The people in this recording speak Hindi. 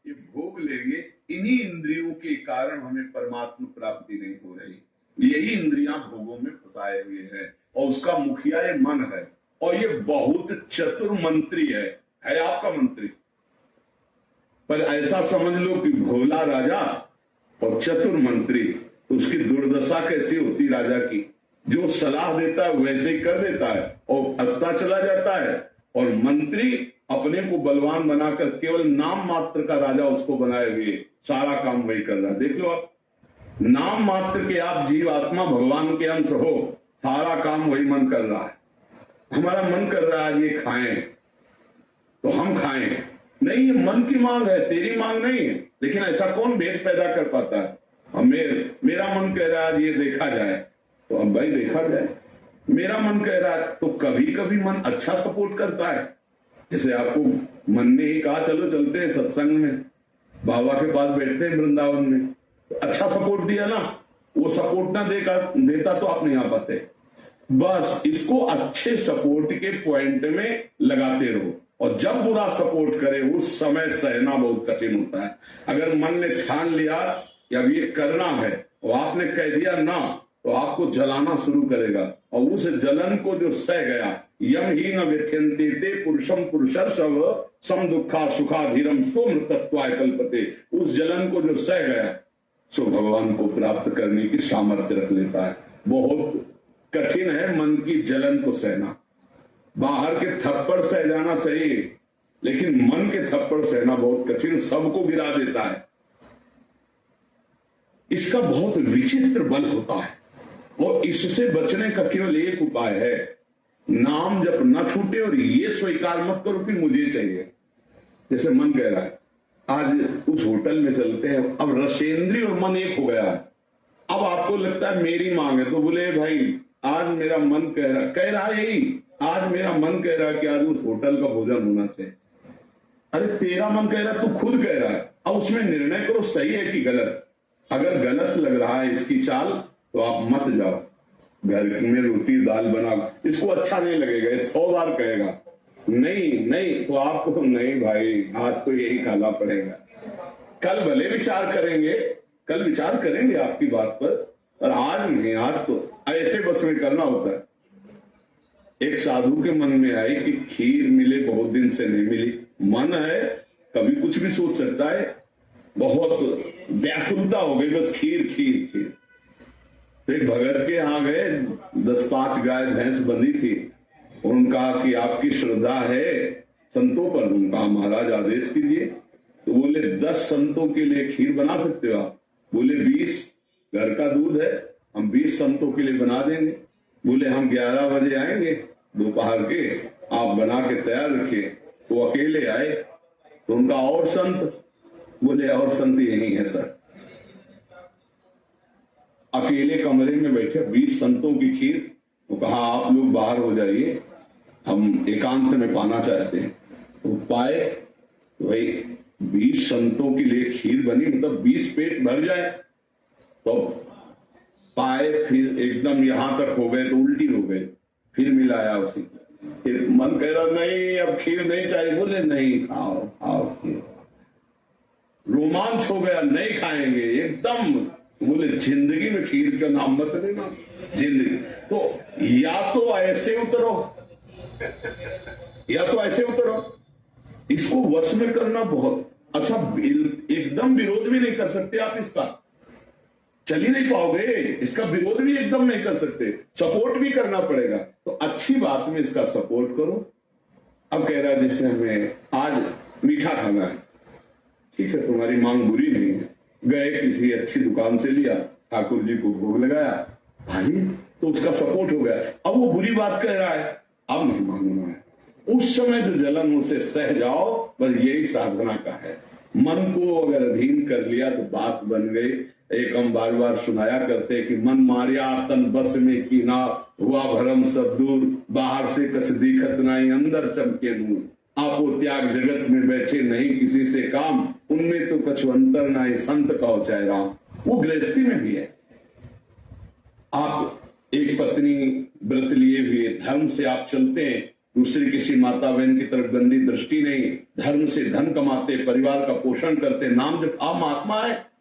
ये भोग लेंगे, इन्हीं इंद्रियों के कारण हमें परमात्मा प्राप्ति नहीं हो रही। यही इंद्रियां भोगों में फंसाए हुए है और उसका मुखिया ये मन है और ये बहुत चतुर मंत्री है आपका मंत्री। पर ऐसा समझ लो कि भोला राजा और चतुर मंत्री, उसकी दुर्दशा कैसी होती राजा की, जो सलाह देता है वैसे ही कर देता है और फंसता चला जाता है, और मंत्री अपने को बलवान बनाकर केवल नाम मात्र का राजा उसको बनाए हुए सारा काम वही कर रहा है। देख लो आप, नाम मात्र के आप जीव आत्मा भगवान के अंश हो, सारा काम वही मन कर रहा है। हमारा मन कर रहा है ये खाएं तो हम खाएं, नहीं ये मन की मांग है, तेरी मांग नहीं है। लेकिन ऐसा कौन भेद पैदा कर पाता है? मेरा मन कह रहा है ये देखा जाए तो अब भाई देखा जाए, मेरा मन कह रहा है तो कभी कभी मन अच्छा सपोर्ट करता है। जैसे आपको मन ने ही कहा चलो चलते हैं सत्संग में, बाबा के पास बैठते हैं वृंदावन में, तो अच्छा सपोर्ट दिया ना, वो सपोर्ट ना देता तो आप नहीं आ पाते। बस इसको अच्छे सपोर्ट के पॉइंट में लगाते रहो, और जब बुरा सपोर्ट करे उस समय सहना बहुत कठिन होता है। अगर मन ने ठान लिया या ये करना है और आपने कह दिया ना, तो आपको जलाना शुरू करेगा, और उस जलन को जो सह गया, यम ही न व्यथ्यन्ते ते पुरुषम पुरुषर्षव सम दुखा सुखाधीरम सोमृतत्वाय कल्पते, उस जलन को जो सह गया सो भगवान को प्राप्त करने की सामर्थ्य रख लेता है। बहुत कठिन है मन की जलन को सहना। बाहर के थप्पड़ सह जाना सही, लेकिन मन के थप्पड़ सहना बहुत कठिन, सबको गिरा देता है। इसका बहुत विचित्र बल होता है, और इससे बचने का केवल एक उपाय है, नाम जब न छूटे और ये स्वीकार मत करो कि मुझे चाहिए। जैसे मन कह रहा है आज उस होटल में चलते हैं, अब रसेंद्री और मन एक हो गया है। अब आपको लगता है मेरी मांग है, तो बोले भाई आज मेरा मन कह रहा है यही, आज मेरा मन कह रहा है कि आज उस होटल का भोजन होना चाहिए। अरे तेरा मन कह रहा है, तू खुद कह रहा है, अब उसमें निर्णय करो सही है कि गलत। अगर गलत लग रहा है इसकी चाल तो आप मत जाओ, घर में रोटी दाल बनाओ, इसको अच्छा नहीं लगेगा, ये 100 बार कहेगा नहीं तो आपको नहीं भाई आज तो यही खाना पड़ेगा। कल भले विचार करेंगे आपकी बात पर आज नहीं, आज तो ऐसे बस में करना होता है। एक साधु के मन में आई कि खीर मिले, बहुत दिन से नहीं मिली, मन है कभी कुछ भी सोच सकता है, बहुत व्याकुलता हो गई, बस खीर खीर खीर। तो एक भगत के यहाँ गए, 10-5 गाय भैंस बंधी थी, उन्होंने कहा कि आपकी श्रद्धा है संतों पर? उन्होंने कहा महाराज आदेश कीजिए। तो बोले 10 संतों के लिए खीर बना सकते हो आप? बोले 20 घर का दूध है, हम 20 संतों के लिए बना देंगे। बोले हम 11 बजे आएंगे दोपहर के, आप बना के तैयार रखिए। वो अकेले आए, तो उनका और संत? बोले और संत यही है सर। अकेले कमरे में बैठे 20 संतों की खीर, वो कहा आप लोग बाहर हो जाइए, हम एकांत में पाना चाहते हैं। तो पाए, वही 20 संतों के लिए खीर बनी, मतलब 20 पेट भर जाए। तो पाए, फिर एकदम यहां तक हो गए तो उल्टी हो गए, फिर मिलाया उसी, फिर मन कह रहा नहीं अब खीर नहीं चाहिए। बोले नहीं खाओ खाओ खीर। रोमांच हो गया, नहीं खाएंगे एकदम। बोले जिंदगी में खीर का नाम मत लेना, जिंदगी। तो या तो ऐसे उतरो, इसको वश में करना बहुत अच्छा। एकदम विरोध भी नहीं कर सकते आप इसका, चल ही नहीं पाओगे, इसका विरोध भी एकदम नहीं कर सकते, सपोर्ट भी करना पड़ेगा। तो अच्छी बात में इसका सपोर्ट करो। अब कह रहा है जिससे हमें आज मीठा खाना है, ठीक है तुम्हारी मांग बुरी नहीं है, गए किसी अच्छी दुकान से लिया, ठाकुर जी को भोग लगाया, भाई तो उसका सपोर्ट हो गया। अब वो बुरी बात कह रहा है, अब नहीं मांगना है। उस समय जो जलन उसे सह जाओ, बस यही साधना का है। मन को अगर अधीन कर लिया तो बात बन गई। एक हम बार बार सुनाया करते कि मन मारिया तन बस में की ना, हुआ भरम सब दूर, बाहर से कछ दिखत नहीं, अंदर चमके नूर। आपो त्याग जगत में बैठे नहीं किसी से काम, उनमें तो कछु अंतर ना ही संत कहो चाहे राम। वो गृहस्थी में भी है। आप एक पत्नी व्रत लिए हुए धर्म से आप चलते हैं, दूसरी किसी माता बहन की तरफ गंदी दृष्टि नहीं, धर्म से धन कमाते, परिवार का पोषण करते, नाम जब आप महात्मा है